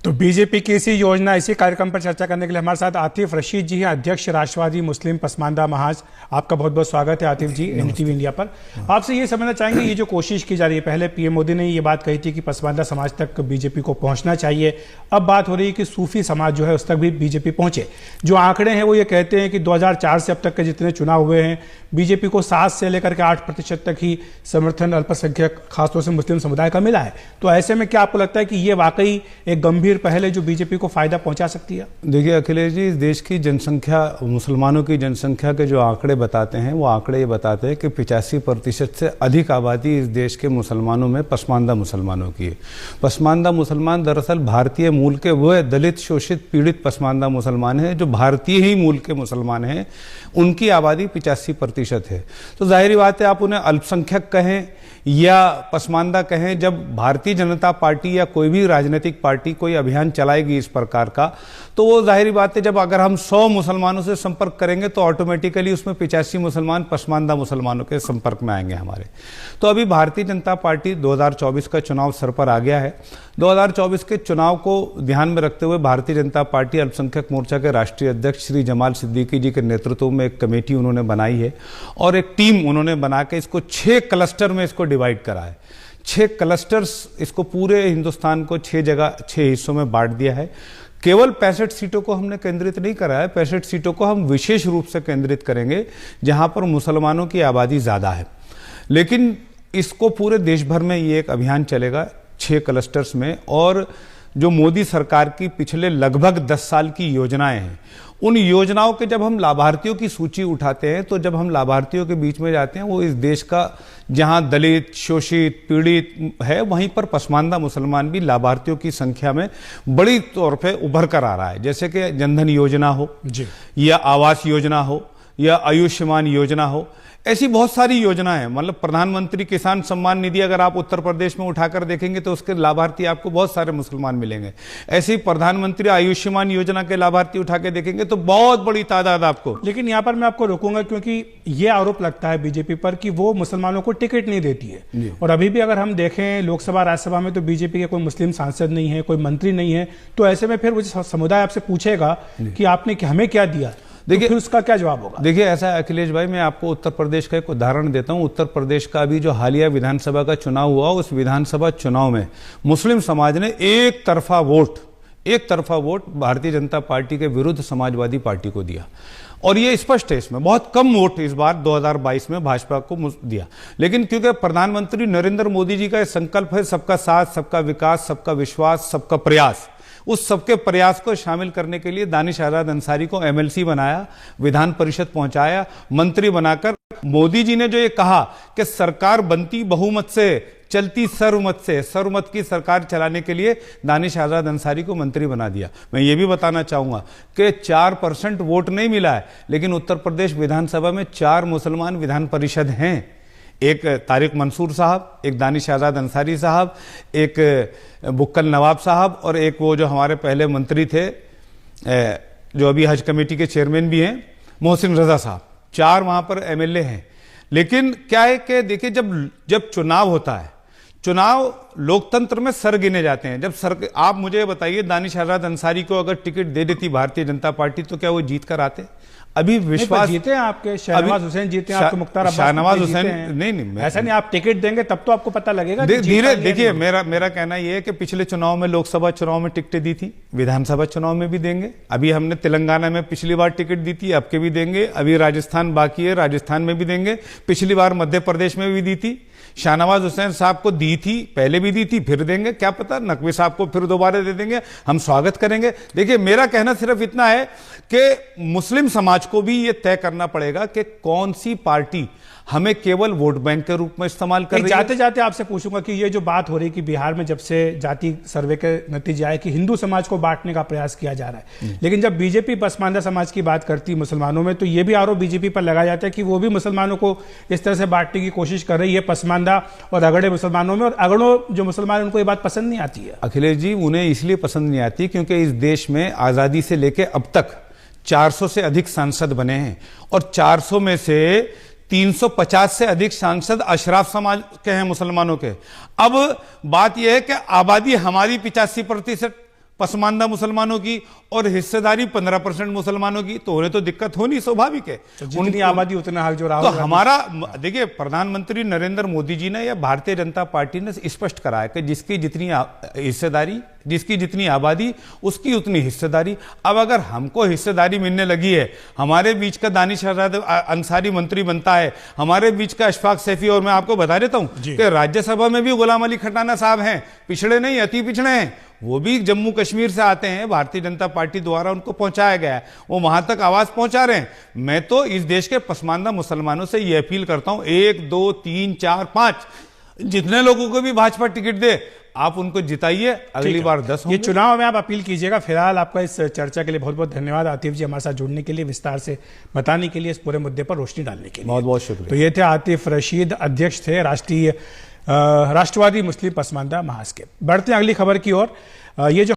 तो बीजेपी की इसी योजना, इसी कार्यक्रम पर चर्चा करने के लिए हमारे साथ आतिफ रशीद जी हैं, अध्यक्ष राष्ट्रवादी मुस्लिम पसमानदा महाज। आपका बहुत बहुत स्वागत है आतिफ जी एनडीटीवी इंडिया पर। आपसे ये समझना चाहेंगे, ये जो कोशिश की जा रही है, पहले पीएम मोदी ने ये बात कही थी कि पसमानदा समाज तक बीजेपी को पहुंचना चाहिए, अब बात हो रही है कि सूफी समाज जो है उस तक भी बीजेपी पहुंचे। जो आंकड़े हैं वो ये कहते हैं कि 2004 से अब तक के जितने चुनाव हुए हैं, बीजेपी को 7 से लेकर के 8% तक ही समर्थन अल्पसंख्यक खासतौर से मुस्लिम समुदाय का मिला है। तो ऐसे में क्या आपको लगता है कि ये वाकई एक गंभीर पहल है जो बीजेपी को फायदा पहुंचा सकती है? देखिए अखिलेश जी, इस देश की जनसंख्या, मुसलमानों की जनसंख्या के जो आंकड़े बताते हैं वो आंकड़े ये बताते हैं कि 85% से अधिक आबादी इस देश के मुसलमानों में पसमानदा मुसलमानों की है। पसमानदा मुसलमान दरअसल भारतीय मूल के वो दलित, शोषित, पीड़ित पसमानदा मुसलमान हैं जो भारतीय ही मूल के मुसलमान हैं। उनकी आबादी 85% है। तो जाहिर बात है, आप उन्हें अल्पसंख्यक कहें या पसमानदा कहें, जब भारतीय जनता पार्टी या कोई भी राजनीतिक पार्टी कोई अभियान चलाएगी इस प्रकार का, तो वो जाहिर बात है, जब अगर हम 100 मुसलमानों से संपर्क करेंगे तो ऑटोमेटिकली उसमें 85 मुसलमान पसमानदा मुसलमानों के संपर्क में आएंगे हमारे। तो अभी भारतीय जनता पार्टी 2024 का चुनाव सर पर आ गया है। 2024 के चुनाव को ध्यान में रखते हुए भारतीय जनता पार्टी अल्पसंख्यक मोर्चा के राष्ट्रीय अध्यक्ष श्री जमाल सिद्दीकी जी के नेतृत्व में एक कमेटी उन्होंने बनाई है और एक टीम उन्होंने बना के इसको 6 क्लस्टर में इसको डिवाइड करा है। 6 क्लस्टर्स, इसको पूरे हिंदुस्तान को 6 जगह 6 हिस्सों में बांट दिया है। केवल 65 सीटों को हमने केंद्रित नहीं करा है, 65 सीटों को हम विशेष रूप से केंद्रित करेंगे जहां पर मुसलमानों की आबादी ज्यादा है। लेकिन इसको पूरे देश भर में ये एक अभियान चलेगा 6 क्लस्टर्स में। और जो मोदी सरकार की पिछले लगभग 10 साल की योजनाएं हैं, उन योजनाओं के जब हम लाभार्थियों की सूची उठाते हैं, तो जब हम लाभार्थियों के बीच में जाते हैं, वो इस देश का जहां दलित, शोषित, पीड़ित है, वहीं पर पसमानदा मुसलमान भी लाभार्थियों की संख्या में बड़ी तौर पे उभर कर आ रहा है। जैसे कि जनधन योजना हो जी, या आवास योजना हो, या आयुष्मान योजना हो, ऐसी बहुत सारी योजनाएं हैं। मतलब प्रधानमंत्री किसान सम्मान निधि अगर आप उत्तर प्रदेश में उठाकर देखेंगे तो उसके लाभार्थी आपको बहुत सारे मुसलमान मिलेंगे। ऐसे ही प्रधानमंत्री आयुष्मान योजना के लाभार्थी उठा के देखेंगे तो बहुत बड़ी तादाद आपको। लेकिन यहाँ पर मैं आपको रोकूंगा, क्योंकि ये आरोप लगता है बीजेपी पर कि वो मुसलमानों को टिकट नहीं देती है। और अभी भी अगर हम देखें लोकसभा, राज्यसभा में तो बीजेपी के कोई मुस्लिम सांसद नहीं है, कोई मंत्री नहीं है। तो ऐसे में फिर वो समुदाय आपसे पूछेगा कि आपने हमें क्या दिया, देखिए, तो फिर उसका क्या जवाब होगा? देखिए ऐसा है अखिलेश भाई, मैं आपको उत्तर प्रदेश का एक उदाहरण देता हूं। उत्तर प्रदेश का अभी जो हालिया विधानसभा का चुनाव हुआ, उस विधानसभा चुनाव में मुस्लिम समाज ने एक तरफा वोट भारतीय जनता पार्टी के विरुद्ध समाजवादी पार्टी को दिया। और ये स्पष्ट है, इसमें बहुत कम वोट इस बार 2022 में भाजपा को दिया। लेकिन क्योंकि प्रधानमंत्री नरेंद्र मोदी जी का संकल्प है सबका साथ, सबका विकास, सबका विश्वास, सबका प्रयास, उस सबके प्रयास को शामिल करने के लिए दानिश आजाद अंसारी को एमएलसी बनाया, विधान परिषद पहुंचाया, मंत्री बनाकर मोदी जी ने जो ये कहा कि सरकार बनती बहुमत से, चलती सर्वमत से, सर्वमत की सरकार चलाने के लिए दानिश आजाद अंसारी को मंत्री बना दिया। मैं ये भी बताना चाहूंगा कि 4% वोट नहीं मिला है, लेकिन उत्तर प्रदेश विधानसभा में 4 मुसलमान विधान परिषद हैं। एक तारिक मंसूर साहब, एक दानिश आजाद अंसारी साहब, एक बुक्कल नवाब साहब, और एक वो जो हमारे पहले मंत्री थे जो अभी हज कमेटी के चेयरमैन भी हैं, मोहसिन रजा साहब। 4 वहां पर एमएलए हैं। लेकिन क्या है कि देखिए, जब चुनाव होता है, चुनाव लोकतंत्र में सर गिने जाते हैं। जब आप मुझे बताइए, दानिश आजाद अंसारी को अगर टिकट दे देती भारतीय जनता पार्टी तो क्या वो जीत कर आते? अभी विश्वास जीते हैं आपके शहनवाज हुसैन जीते हैं, आपके मुख्तार अब्बास शहनवाज हुसैन नहीं, ऐसा नहीं, आप टिकट देंगे तब तो आपको पता लगेगा। धीरे देखिए, मेरा कहना यह है कि पिछले चुनाव में, लोकसभा चुनाव में टिकटें दी थी, विधानसभा चुनाव में भी देंगे। अभी हमने तेलंगाना में पिछली बार टिकट दी थी, अब के भी देंगे। अभी राजस्थान बाकी है, राजस्थान में भी देंगे। पिछली बार मध्य प्रदेश में भी दी थी, शाहनवाज हुसैन साहब को दी थी, पहले भी दी थी, फिर देंगे, क्या पता नकवी साहब को फिर दोबारा दे देंगे, हम स्वागत करेंगे। देखिए, मेरा कहना सिर्फ इतना है कि मुस्लिम समाज को भी यह तय करना पड़ेगा कि कौन सी पार्टी हमें केवल वोट बैंक के रूप में इस्तेमाल कर रही है। जाते जाते आपसे पूछूंगा कि ये जो बात हो रही कि बिहार में जब से जाति सर्वे के नतीजे आए कि हिंदू समाज को बांटने का प्रयास किया जा रहा है, लेकिन जब बीजेपी पसमानदा समाज की बात करती है मुसलमानों में, तो ये भी आरोप बीजेपी पर लगाया जाता है कि वो भी मुसलमानों को इस तरह से बांटने की कोशिश कर रही है, पसमानदा और अगड़े मुसलमानों में। और अगड़ों जो मुसलमान, उनको ये बात पसंद नहीं आती है। अखिलेश जी, उन्हें इसलिए पसंद नहीं आती क्योंकि इस देश में आजादी से लेकर अब तक 400 से अधिक सांसद बने हैं, और 400 में से 350 से अधिक सांसद अशराफ समाज के हैं, मुसलमानों के। अब बात यह है कि आबादी हमारी 85% पसमानदा मुसलमानों की और हिस्सेदारी 15% मुसलमानों की, तो उन्हें तो दिक्कत होनी स्वाभाविक है। तो जितनी आबादी उतना हक जो राहुल तो गांधी- हमारा देखिए, प्रधानमंत्री नरेंद्र मोदी जी ने या भारतीय जनता पार्टी ने स्पष्ट करा है कि जिसकी जितनी हिस्सेदारी, जिसकी जितनी आबादी, उसकी उतनी हिस्सेदारी। अब अगर हमको हिस्सेदारी मिलने लगी है, हमारे बीच का दानिश अंसारी मंत्री बनता है, हमारे बीच का अशफाक सैफी, और मैं आपको बता देता हूं कि राज्यसभा में भी गुलाम अली खटाना साहब हैं, पिछड़े नहीं, अति पिछड़े हैं, वो भी जम्मू कश्मीर से आते हैं, भारतीय जनता पार्टी द्वारा उनको पहुंचाया गया है, वो वहां तक आवाज पहुंचा रहे हैं। मैं तो इस देश के पसमानदा मुसलमानों से ये अपील करता हूं, 1 2 3 4 5 जितने लोगों को भी भाजपा टिकट दे, आप उनको जिताइए, अगली बार 10 ये चुनाव में आप अपील कीजिएगा। फिलहाल आपका इस चर्चा के लिए बहुत बहुत धन्यवाद आतिफ जी, हमारे साथ जुड़ने के लिए, विस्तार से बताने के लिए, इस पूरे मुद्दे पर रोशनी डालने के लिए बहुत बहुत शुक्रिया। तो ये थे आतिफ रशीद, अध्यक्ष थे राष्ट्रवादी मुस्लिम पसमानदा महाज के। बढ़ते हैं अगली खबर की ओर। ये जो